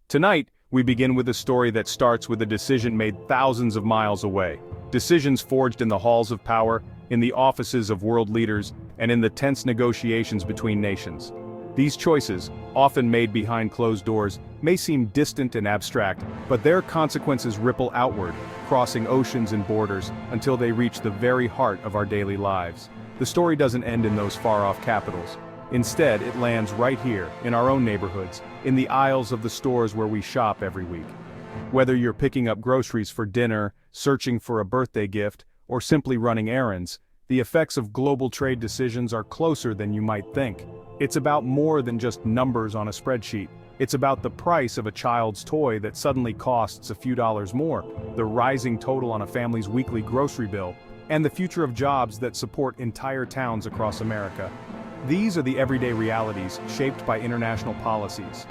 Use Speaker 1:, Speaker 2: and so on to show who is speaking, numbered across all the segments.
Speaker 1: Tonight, we begin with a story that starts with a decision made thousands of miles away. Decisions forged in the halls of power, in the offices of world leaders, and in the tense negotiations between nations. These choices, often made behind closed doors, may seem distant and abstract, but their consequences ripple outward, crossing oceans and borders, until they reach the very heart of our daily lives. The story doesn't end in those far-off capitals. Instead, it lands right here, in our own neighborhoods, in the aisles of the stores where we shop every week. Whether you're picking up groceries for dinner, searching for a birthday gift, or simply running errands, the effects of global trade decisions are closer than you might think. It's about more than just numbers on a spreadsheet. It's about the price of a child's toy that suddenly costs a few dollars more, the rising total on a family's weekly grocery bill, and the future of jobs that support entire towns across America. These are the everyday realities shaped by international policies.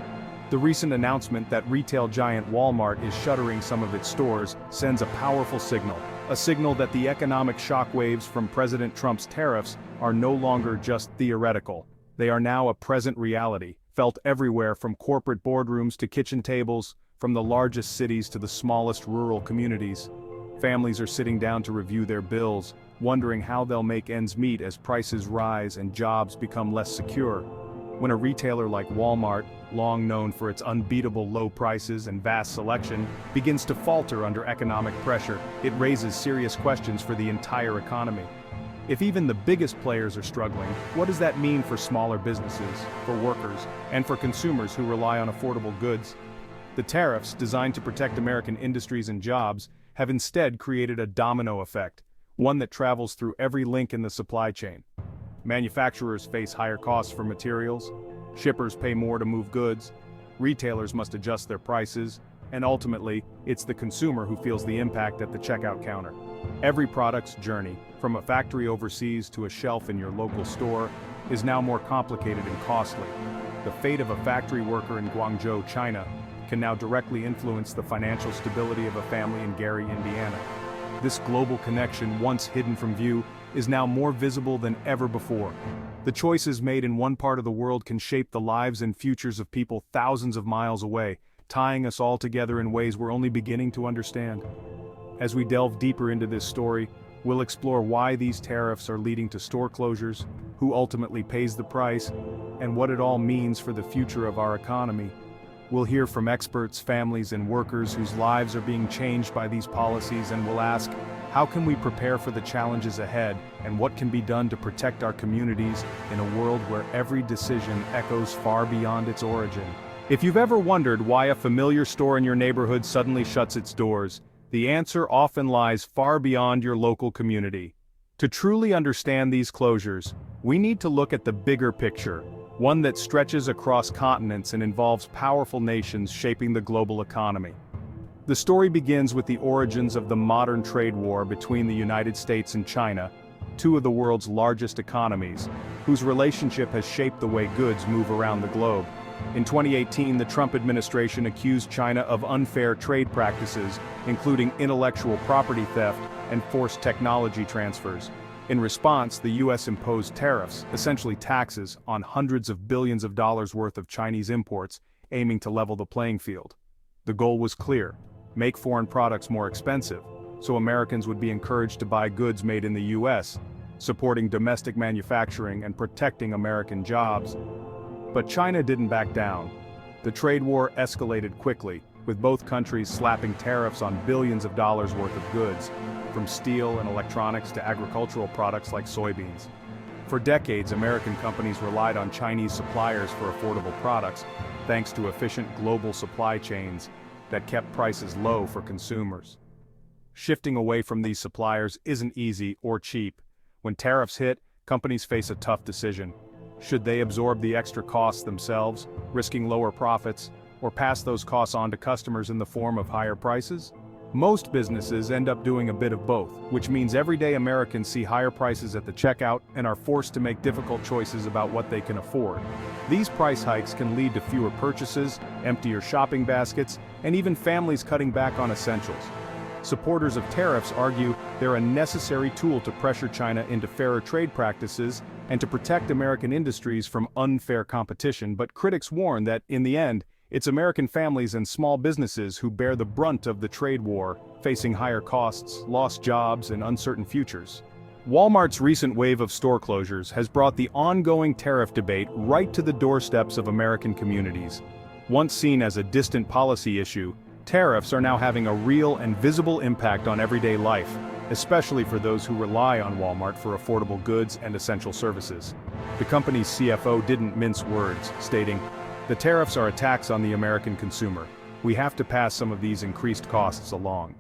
Speaker 1: The recent announcement that retail giant Walmart is shuttering some of its stores sends a powerful signal, a signal that the economic shockwaves from President Trump's tariffs are no longer just theoretical. They are now a present reality, felt everywhere from corporate boardrooms to kitchen tables, from the largest cities to the smallest rural communities. Families are sitting down to review their bills, wondering how they'll make ends meet as prices rise and jobs become less secure. When a retailer like Walmart, long known for its unbeatable low prices and vast selection, begins to falter under economic pressure, it raises serious questions for the entire economy. If even the biggest players are struggling, what does that mean for smaller businesses, for workers, and for consumers who rely on affordable goods? The tariffs, designed to protect American industries and jobs, have instead created a domino effect, one that travels through every link in the supply chain. Manufacturers face higher costs for materials, shippers pay more to move goods, retailers must adjust their prices, and ultimately, it's the consumer who feels the impact at the checkout counter. Every product's journey, from a factory overseas to a shelf in your local store, is now more complicated and costly. The fate of a factory worker in Guangzhou, China, can now directly influence the financial stability of a family in Gary, Indiana. This global connection, once hidden from view, is now more visible than ever before. The choices made in one part of the world can shape the lives and futures of people thousands of miles away, tying us all together in ways we're only beginning to understand. As we delve deeper into this story, we'll explore why these tariffs are leading to store closures, who ultimately pays the price, and what it all means for the future of our economy. We'll hear from experts, families, and workers whose lives are being changed by these policies, and we'll ask, how can we prepare for the challenges ahead, and what can be done to protect our communities in a world where every decision echoes far beyond its origin? If you've ever wondered why a familiar store in your neighborhood suddenly shuts its doors, the answer often lies far beyond your local community. To truly understand these closures, we need to look at the bigger picture, one that stretches across continents and involves powerful nations shaping the global economy. The story begins with the origins of the modern trade war between the United States and China, two of the world's largest economies, whose relationship has shaped the way goods move around the globe. In 2018, the Trump administration accused China of unfair trade practices, including intellectual property theft and forced technology transfers. In response, the U.S. imposed tariffs, essentially taxes, on hundreds of billions of dollars worth of Chinese imports, aiming to level the playing field. The goal was clear: make foreign products more expensive, so Americans would be encouraged to buy goods made in the U.S., supporting domestic manufacturing and protecting American jobs. But China didn't back down. The trade war escalated quickly, with both countries slapping tariffs on billions of dollars worth of goods, from steel and electronics to agricultural products like soybeans. For decades, American companies relied on Chinese suppliers for affordable products, thanks to efficient global supply chains that kept prices low for consumers. Shifting away from these suppliers isn't easy or cheap. When tariffs hit, companies face a tough decision. Should they absorb the extra costs themselves, risking lower profits, or pass those costs on to customers in the form of higher prices? Most businesses end up doing a bit of both, which means everyday Americans see higher prices at the checkout and are forced to make difficult choices about what they can afford. These price hikes can lead to fewer purchases, emptier shopping baskets, and even families cutting back on essentials. Supporters of tariffs argue they're a necessary tool to pressure China into fairer trade practices and to protect American industries from unfair competition, but critics warn that, in the end, It's American families and small businesses who bear the brunt of the trade war, facing higher costs, lost jobs, and uncertain futures. Walmart's recent wave of store closures has brought the ongoing tariff debate right to the doorsteps of American communities. Once seen as a distant policy issue, tariffs are now having a real and visible impact on everyday life, especially for those who rely on Walmart for affordable goods and essential services. The company's CFO didn't mince words, stating, "The tariffs are a tax on the American consumer. We have to pass some of these increased costs along."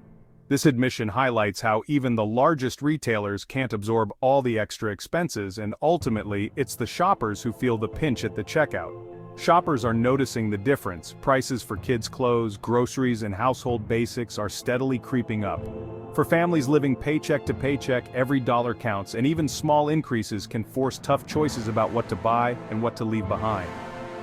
Speaker 1: This admission highlights how even the largest retailers can't absorb all the extra expenses, and ultimately, it's the shoppers who feel the pinch at the checkout. Shoppers are noticing the difference. Prices for kids' clothes, groceries, and household basics are steadily creeping up. For families living paycheck to paycheck, every dollar counts, and even small increases can force tough choices about what to buy and what to leave behind.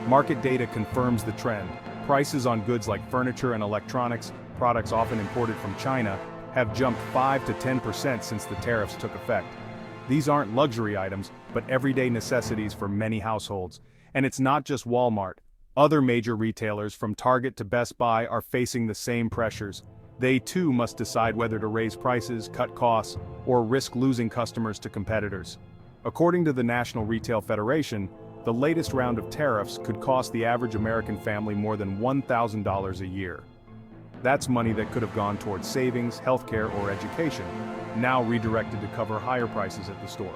Speaker 1: Market data confirms the trend. Prices on goods like furniture and electronics, products often imported from China, have jumped 5 to 10% since the tariffs took effect. These aren't luxury items, but everyday necessities for many households. And it's not just Walmart. Other major retailers from Target to Best Buy are facing the same pressures. They too must decide whether to raise prices, cut costs, or risk losing customers to competitors. According to the National Retail Federation, the latest round of tariffs could cost the average American family more than $1,000 a year. That's money that could have gone towards savings, healthcare, or education, now redirected to cover higher prices at the store.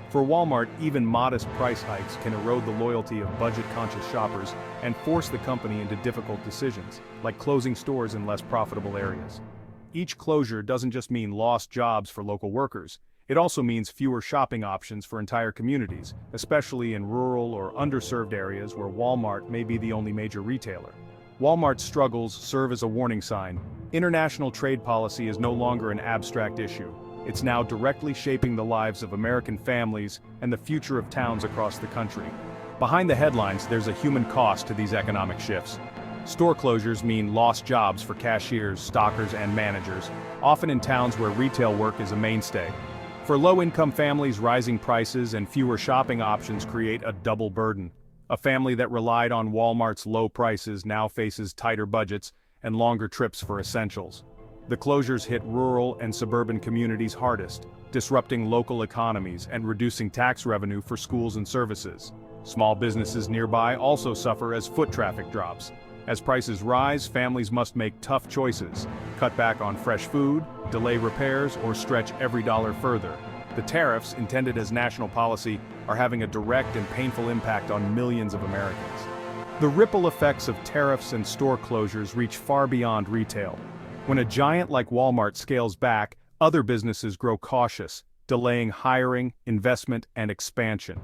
Speaker 1: For Walmart, even modest price hikes can erode the loyalty of budget-conscious shoppers and force the company into difficult decisions, like closing stores in less profitable areas. Each closure doesn't just mean lost jobs for local workers, it also means fewer shopping options for entire communities, especially in rural or underserved areas where Walmart may be the only major retailer. Walmart's struggles serve as a warning sign. International trade policy is no longer an abstract issue. It's now directly shaping the lives of American families and the future of towns across the country. Behind the headlines, there's a human cost to these economic shifts. Store closures mean lost jobs for cashiers, stockers, and managers, often in towns where retail work is a mainstay. For low-income families, rising prices and fewer shopping options create a double burden. A family that relied on Walmart's low prices now faces tighter budgets and longer trips for essentials. The closures hit rural and suburban communities hardest, disrupting local economies and reducing tax revenue for schools and services. Small businesses nearby also suffer as foot traffic drops. As prices rise, families must make tough choices, cut back on fresh food, delay repairs, or stretch every dollar further. The tariffs, intended as national policy, are having a direct and painful impact on millions of Americans. The ripple effects of tariffs and store closures reach far beyond retail. When a giant like Walmart scales back, other businesses grow cautious, delaying hiring, investment, and expansion.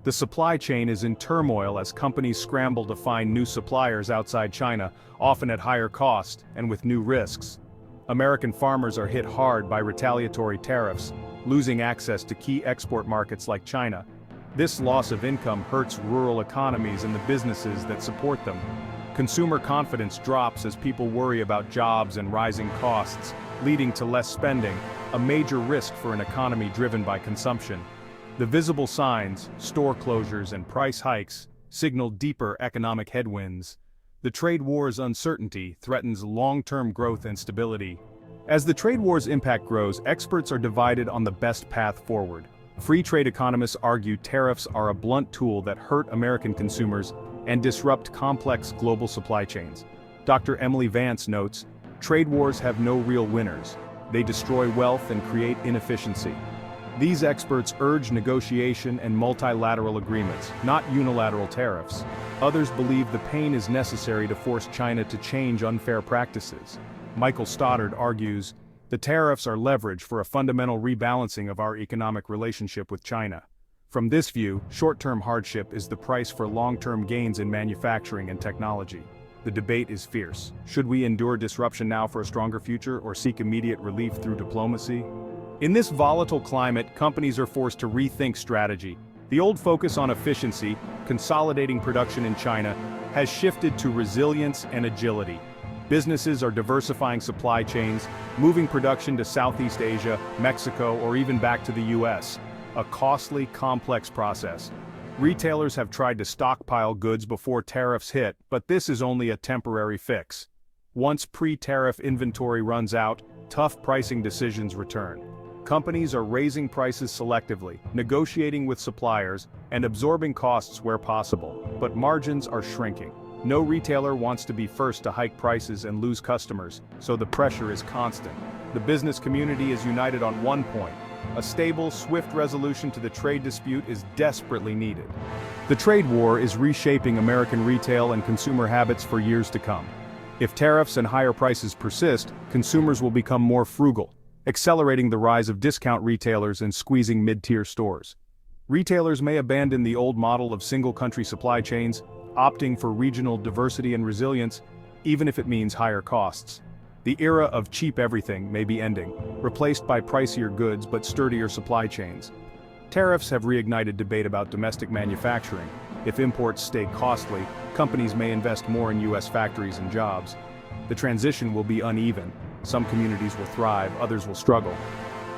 Speaker 1: The supply chain is in turmoil as companies scramble to find new suppliers outside China, often at higher cost and with new risks. American farmers are hit hard by retaliatory tariffs, losing access to key export markets like China. This loss of income hurts rural economies and the businesses that support them. Consumer confidence drops as people worry about jobs and rising costs, leading to less spending, a major risk for an economy driven by consumption. The visible signs, store closures and price hikes, signal deeper economic headwinds. The trade war's uncertainty threatens long-term growth and stability. As the trade war's impact grows, experts are divided on the best path forward. Free trade economists argue tariffs are a blunt tool that hurt American consumers and disrupt complex global supply chains. Dr. Emily Vance notes, trade wars have no real winners. They destroy wealth and create inefficiency. These experts urge negotiation and multilateral agreements, not unilateral tariffs. Others believe the pain is necessary to force China to change unfair practices. Michael Stoddard argues, the tariffs are leverage for a fundamental rebalancing of our economic relationship with China. From this view, short-term hardship is the price for long-term gains in manufacturing and technology. The debate is fierce. Should we endure disruption now for a stronger future or seek immediate relief through diplomacy? In this volatile climate, companies are forced to rethink strategy. The old focus on efficiency, consolidating production in China, has shifted to resilience and agility. Businesses are diversifying supply chains, moving production to Southeast Asia, Mexico, or even back to the US. A costly, complex process. Retailers have tried to stockpile goods before tariffs hit, but this is only a temporary fix. Once pre-tariff inventory runs out, tough pricing decisions return. Companies are raising prices selectively, negotiating with suppliers, and absorbing costs where possible, but margins are shrinking. No retailer wants to be first to hike prices and lose customers, so the pressure is constant. The business community is united on one point. A stable, swift resolution to the trade dispute is desperately needed. The trade war is reshaping American retail and consumer habits for years to come. If tariffs and higher prices persist, consumers will become more frugal, accelerating the rise of discount retailers and squeezing mid-tier stores. Retailers may abandon the old model of single-country supply chains, opting for regional diversity and resilience, even if it means higher costs. The era of cheap everything may be ending, replaced by pricier goods but sturdier supply chains. Tariffs have reignited debate about domestic manufacturing. If imports stay costly, companies may invest more in U.S. factories and jobs. The transition will be uneven. Some communities will thrive, others will struggle.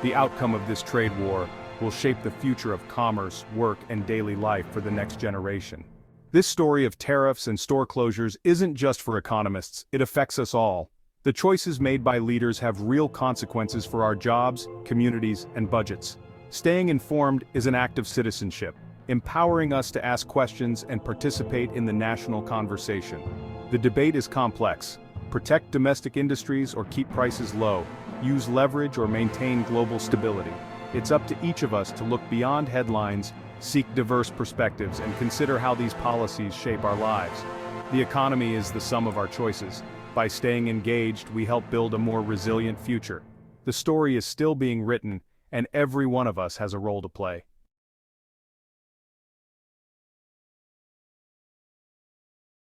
Speaker 1: The outcome of this trade war will shape the future of commerce, work, and daily life for the next generation. This story of tariffs and store closures isn't just for economists, it affects us all. The choices made by leaders have real consequences for our jobs, communities, and budgets. Staying informed is an act of citizenship, empowering us to ask questions and participate in the national conversation. The debate is complex. Protect domestic industries or keep prices low, use leverage or maintain global stability. It's up to each of us to look beyond headlines, seek diverse perspectives, and consider how these policies shape our lives. The economy is the sum of our choices. By staying engaged, we help build a more resilient future. The story is still being written, and every one of us has a role to play.